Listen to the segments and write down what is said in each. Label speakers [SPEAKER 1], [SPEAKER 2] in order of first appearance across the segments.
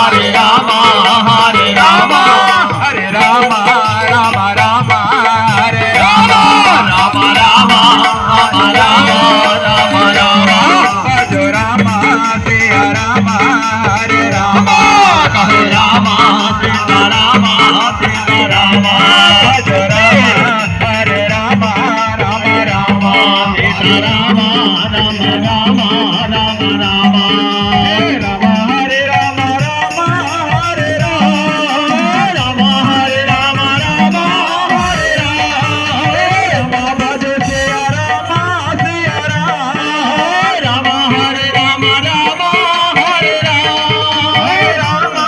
[SPEAKER 1] Hare Rama, Hare Rama,
[SPEAKER 2] Hare Rama, Rama Rama, Hare Rama,
[SPEAKER 1] Rama Rama, Rama Rama, Rama Rama.
[SPEAKER 2] Bhajo Rama, Siya Rama, Hare Rama,
[SPEAKER 1] Kahe Rama, Sita Rama, Sita Rama.
[SPEAKER 2] Bhajo Rama, Hare Rama, Rama Rama,
[SPEAKER 1] Sita Rama, Rama Rama, Rama Rama.
[SPEAKER 2] Hare Rama, Hare Rama, Rama Hare Rama,
[SPEAKER 1] Rama Hare Rama, Rama Hare Rama.
[SPEAKER 2] Rama Bhajo Siya Rama, Siya Rama,
[SPEAKER 1] Rama Hare Rama, Rama Hare Rama.
[SPEAKER 2] Hare Rama,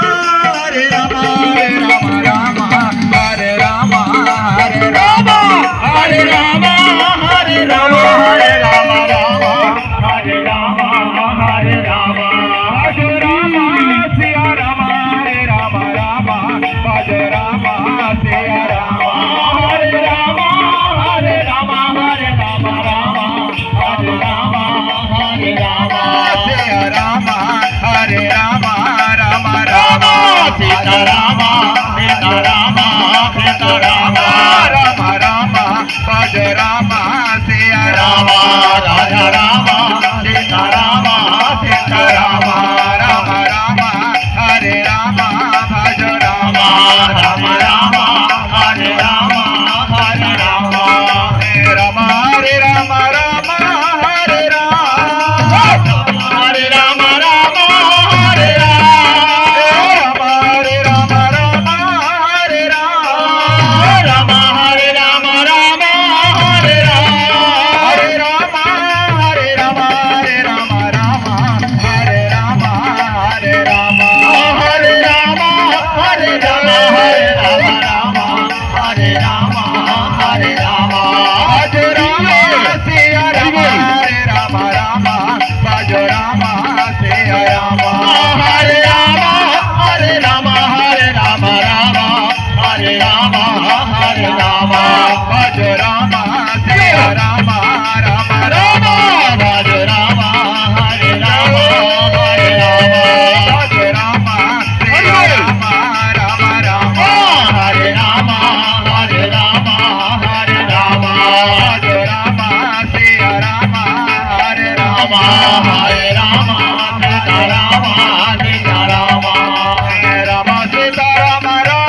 [SPEAKER 2] Hare Rama, Rama Rama, Hare Rama, Hare Rama,
[SPEAKER 1] Hare Rama, Hare Rama, Hare Rama, Rama, Hare Rama, Hare Rama.
[SPEAKER 2] Bhajo Rama, Siya Rama, Hare Rama, Rama Bhajo Rama, Siya Rama,
[SPEAKER 1] Hare Rama, Hare Rama, Hare Rama, Rama, Hare Rama, Hare Rama.
[SPEAKER 2] Siya Rama, Hare Rama, Rama Rama,
[SPEAKER 1] Sita Rama, Sita Rama, Sita Rama.
[SPEAKER 2] Rama Rama, Bhajo Rama, Siya
[SPEAKER 1] Rama,
[SPEAKER 2] Rama,
[SPEAKER 1] Radha Rama, Sita Rama, Sita Rama.
[SPEAKER 2] Rama Rama, Hare Rama, Bhajo Rama,
[SPEAKER 1] Rama Rama, Hare Rama, Hare Rama.
[SPEAKER 2] Rama, Hare Rama, Rama Hare Rama,
[SPEAKER 1] Hare Rama, Rama Hare Rama.
[SPEAKER 2] Rama Hare Rama, Rama Hare Rama,
[SPEAKER 1] Rama Hare Rama, Rama Hare Rama.
[SPEAKER 2] Hare Rama, Hare Rama, Hare Rama, Rama Hare Rama, Hare Rama,
[SPEAKER 1] Hare Rama, Hare Rama, Hare Rama, Rama Hare Rama, Hare Rama.
[SPEAKER 2] Bhajo Rama, Siya Rama, Hare Rama, Rama Bhajo Rama, Siya Rama,
[SPEAKER 1] Hare Rama, Hare Rama, Hare Rama, Rama Hare Rama, Hare Rama.
[SPEAKER 2] Bhajo Rama, Siya Rama, Rama Rama,
[SPEAKER 1] Bhajo Rama, Hare Rama, Hare Rama.
[SPEAKER 2] Bhajo Rama, Siya Rama, Rama Rama,
[SPEAKER 1] Hare Rama, Hare Rama, Hare Rama.
[SPEAKER 2] Bhajo Rama, Siya Rama, Hare Rama,
[SPEAKER 1] Hare Rama, Sita Rama, Sita Rama.
[SPEAKER 2] Rama Sita Rama, Rama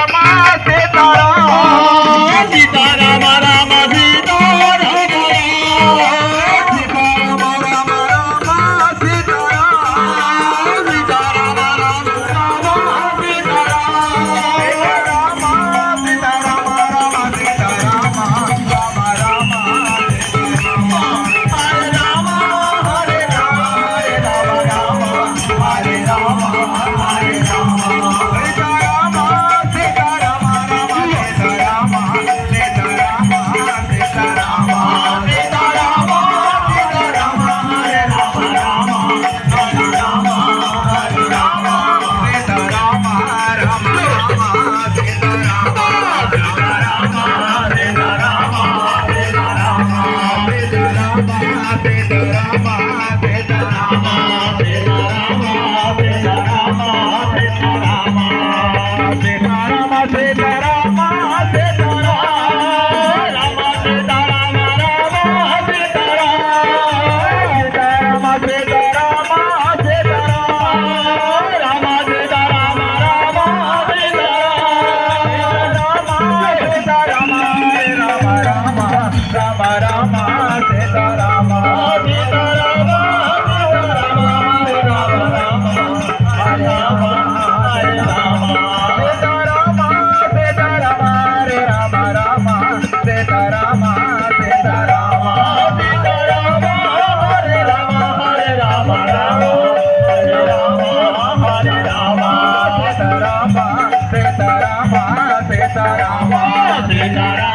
[SPEAKER 2] Sita Rama,
[SPEAKER 1] Sita Rama, Rama Sita Rama.
[SPEAKER 2] Sita Rama, Rama Rama, Sita Rama,
[SPEAKER 1] Sita Rama, Rama Rama, Sita Rama.
[SPEAKER 2] Sita Rama, Rama Sita Rama, Rama Rama,
[SPEAKER 1] Hare Rama, Hare Rama, Hare Rama, Rama Hare Rama, Hare Rama.
[SPEAKER 2] Sita Rama, Sita Rama, Rama Sita Rama,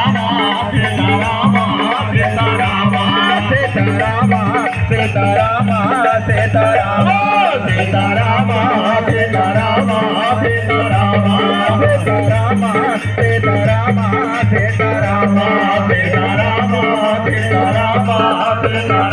[SPEAKER 2] Sita Rama, Sita Rama,
[SPEAKER 1] Sita Rama, Sita Rama, Hare Rama, Rama Hare Rama, Hare Rama.
[SPEAKER 2] Sita Rama, Rama Rama, Sita Rama,
[SPEAKER 1] Sita Rama, Sita Rama, Sita Rama.
[SPEAKER 2] Sita Rama, Sita Rama, Sita Rama, Sita Rama, Sita